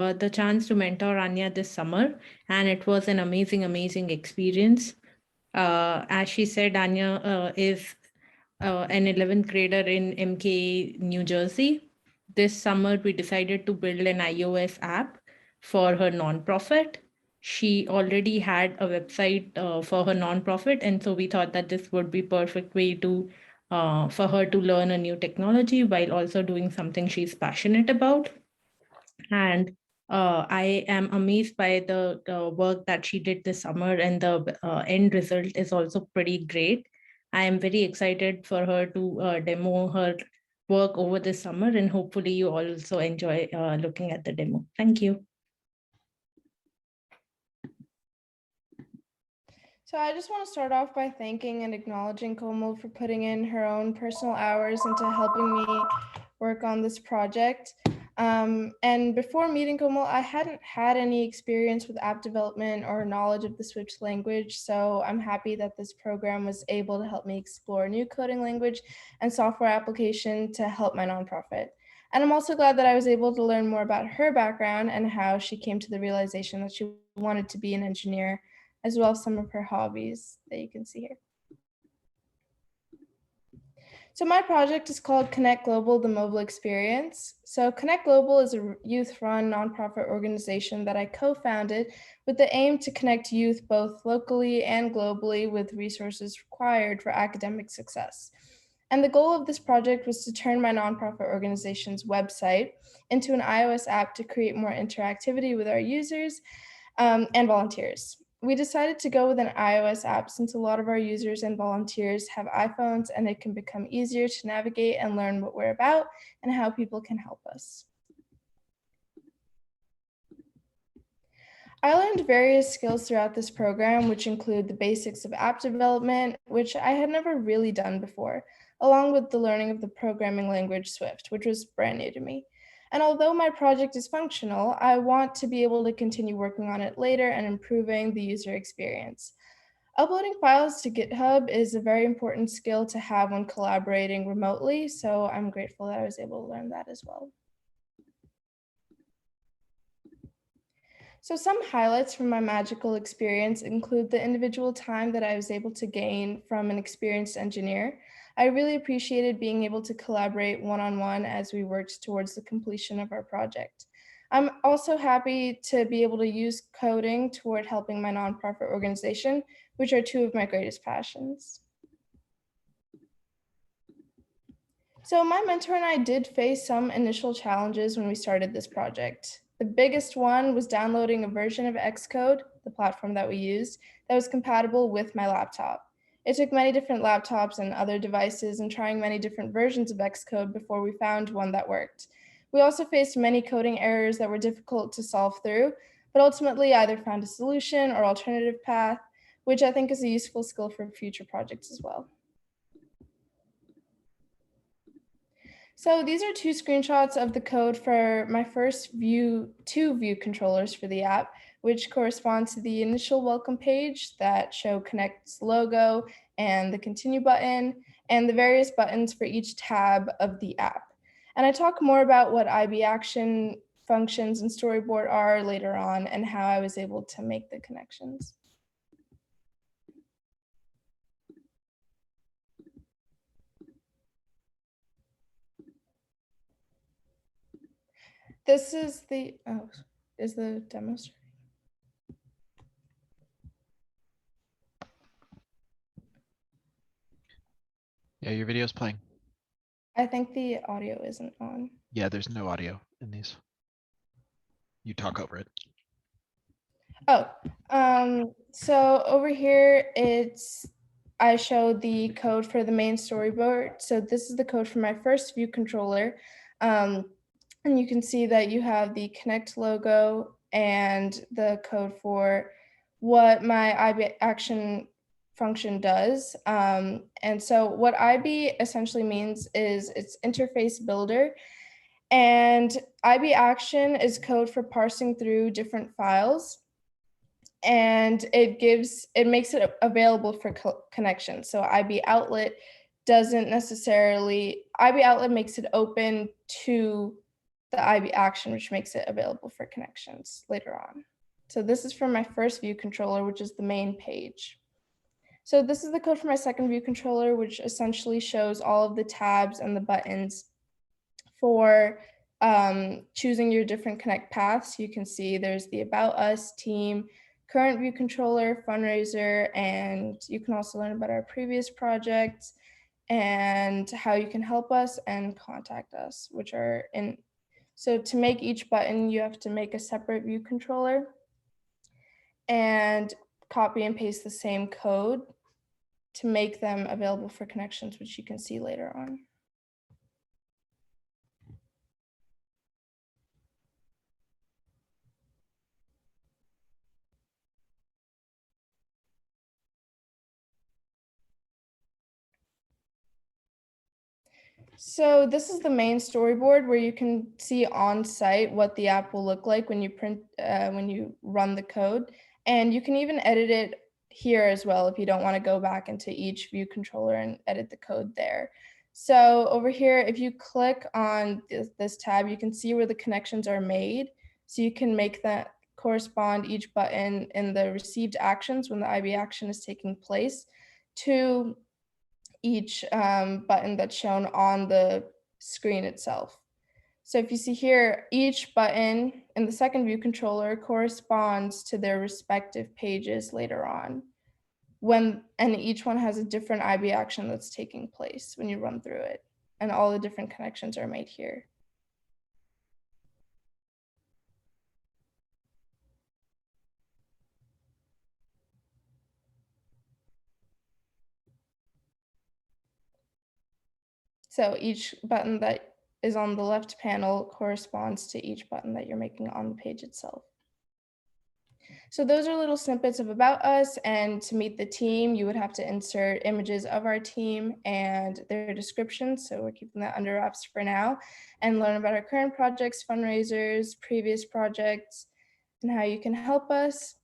the chance to mentor Anya this summer, and it was an amazing experience. As she said, Anya is an 11th grader in MK, New Jersey. This summer, we decided to build an iOS app for her nonprofit. She already had a website for her nonprofit, and so we thought that this would be perfect way to for her to learn a new technology while also doing something she's passionate about. And I am amazed by the work that she did this summer, and the end result is also pretty great. I am very excited for her to demo her work over this summer, and hopefully, you also enjoy looking at the demo. Thank you. So I just want to start off by thanking and acknowledging Komal for putting in her own personal hours into helping me work on this project. And before meeting Komal, I hadn't had any experience with app development or knowledge of the Swift language, so I'm happy that this program was able to help me explore new coding language and software application to help my nonprofit. And I'm also glad that I was able to learn more about her background and how she came to the realization that she wanted to be an engineer, as well as some of her hobbies that you can see here. So my project is called Connect Global, the Mobile Experience. So Connect Global is a youth-run nonprofit organization that I co-founded with the aim to connect youth both locally and globally with resources required for academic success. And the goal of this project was to turn my nonprofit organization's website into an iOS app to create more interactivity with our users and volunteers. We decided to go with an iOS app since a lot of our users and volunteers have iPhones, and it can become easier to navigate and learn what we're about and how people can help us. I learned various skills throughout this program, which include the basics of app development, which I had never really done before, along with the learning of the programming language Swift, which was brand new to me. And although my project is functional, I want to be able to continue working on it later and improving the user experience. Uploading files to GitHub is a very important skill to have when collaborating remotely, so I'm grateful that I was able to learn that as well. So some highlights from my magical experience include the individual time that I was able to gain from an experienced engineer. I really appreciated being able to collaborate one-on-one as we worked towards the completion of our project. I'm also happy to be able to use coding toward helping my nonprofit organization, which are two of my greatest passions. So my mentor and I did face some initial challenges when we started this project. The biggest one was downloading a version of Xcode, the platform that we used, that was compatible with my laptop. It took many different laptops and other devices and trying many different versions of Xcode before we found one that worked. We also faced many coding errors that were difficult to solve through, but ultimately either found a solution or alternative path, which I think is a useful skill for future projects as well. So these are two screenshots of the code for my first two view controllers for the app, which correspond to the initial welcome page that show Connect's logo and the continue button, and the various buttons for each tab of the app. And I talk more about what IB action functions and storyboard are later on and how I was able to make the connections. This is is the demo starting? Yeah, your video's playing. I think the audio isn't on. Yeah, there's no audio in these. You talk over it. So over here, I showed the code for the main storyboard. So this is the code for my first view controller. And you can see that you have the Connect logo and the code for what my IB action function does. And so what IB essentially means is it's interface builder. And IB action is code for parsing through different files, and it makes it available for connection. So IB outlet makes it open to the IB action, which makes it available for connections later on. So this is from my first view controller, which is the main page. So this is the code for my second view controller, which essentially shows all of the tabs and the buttons for choosing your different connect paths. You can see there's the About Us, Team, Current View Controller, Fundraiser, and you can also learn about our previous projects and how you can help us and contact us, which are in. So to make each button, you have to make a separate view controller and copy and paste the same code to make them available for connections, which you can see later on. So this is the main storyboard where you can see on site what the app will look like when you run the code, and you can even edit it here as well if you don't want to go back into each view controller and edit the code there. So over here, if you click on this tab, you can see where the connections are made. So you can make that correspond each button in the received actions when the IB action is taking place to each button that's shown on the screen itself. So if you see here, each button in the second view controller corresponds to their respective pages later on, and each one has a different IB action that's taking place when you run through it, and all the different connections are made here. So each button that is on the left panel corresponds to each button that you're making on the page itself. So those are little snippets of About Us, and to meet the team, you would have to insert images of our team and their descriptions. So we're keeping that under wraps for now, and learn about our current projects, fundraisers, previous projects, and how you can help us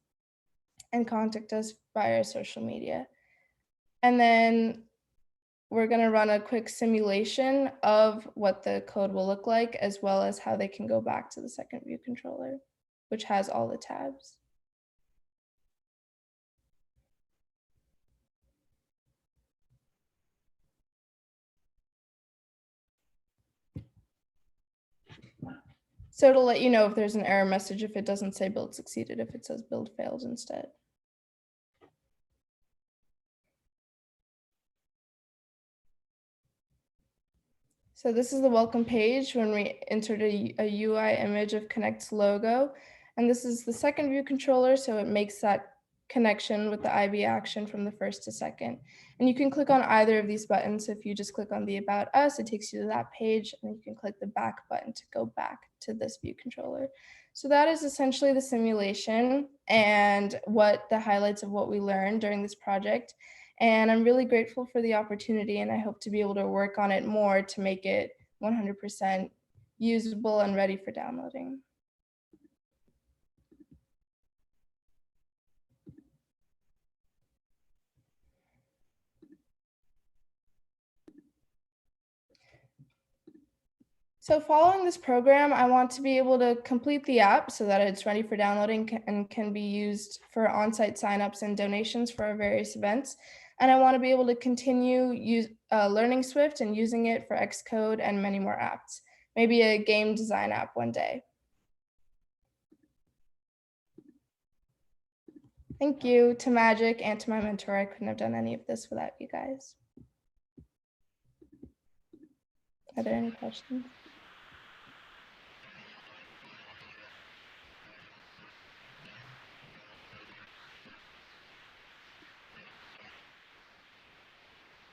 and contact us via our social media. And then we're going to run a quick simulation of what the code will look like, as well as how they can go back to the second view controller, which has all the tabs. So it'll let you know if there's an error message if it doesn't say build succeeded, if it says build failed instead. So this is the welcome page when we entered a UI image of Connect's logo. And this is the second view controller, so it makes that connection with the IB action from the first to second. And you can click on either of these buttons. So if you just click on the About Us, it takes you to that page, and you can click the back button to go back to this view controller. So that is essentially the simulation and what the highlights of what we learned during this project. And I'm really grateful for the opportunity, and I hope to be able to work on it more to make it 100% usable and ready for downloading. So following this program, I want to be able to complete the app so that it's ready for downloading and can be used for on-site signups and donations for our various events. And I want to be able to continue learning Swift and using it for Xcode and many more apps, maybe a game design app one day. Thank you to Magic and to my mentor. I couldn't have done any of this without you guys. Are there any questions?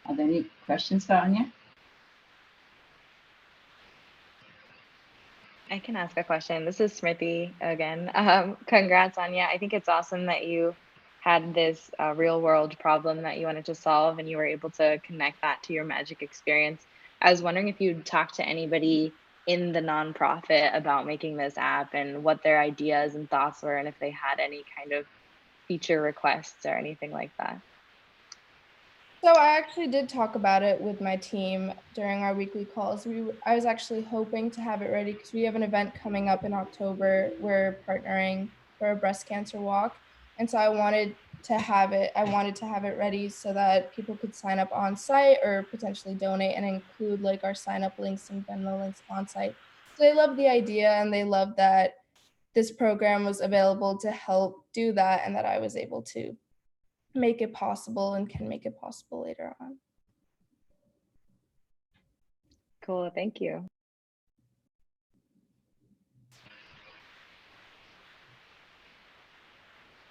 Are there any questions for Anya? I can ask a question. This is Smriti again. Congrats, Anya. I think it's awesome that you had this real world problem that you wanted to solve and you were able to connect that to your magic experience. I was wondering if you'd talk to anybody in the nonprofit about making this app and what their ideas and thoughts were, and if they had any kind of feature requests or anything like that. So I actually did talk about it with my team during our weekly calls. I was actually hoping to have it ready because we have an event coming up in October. We're partnering for a breast cancer walk. And so I wanted to have it ready so that people could sign up on site or potentially donate and include like our sign up links and Venmo links on site. So they love the idea and they love that this program was available to help do that and that I was able to make it possible and can make it possible later on. Cool. Thank you.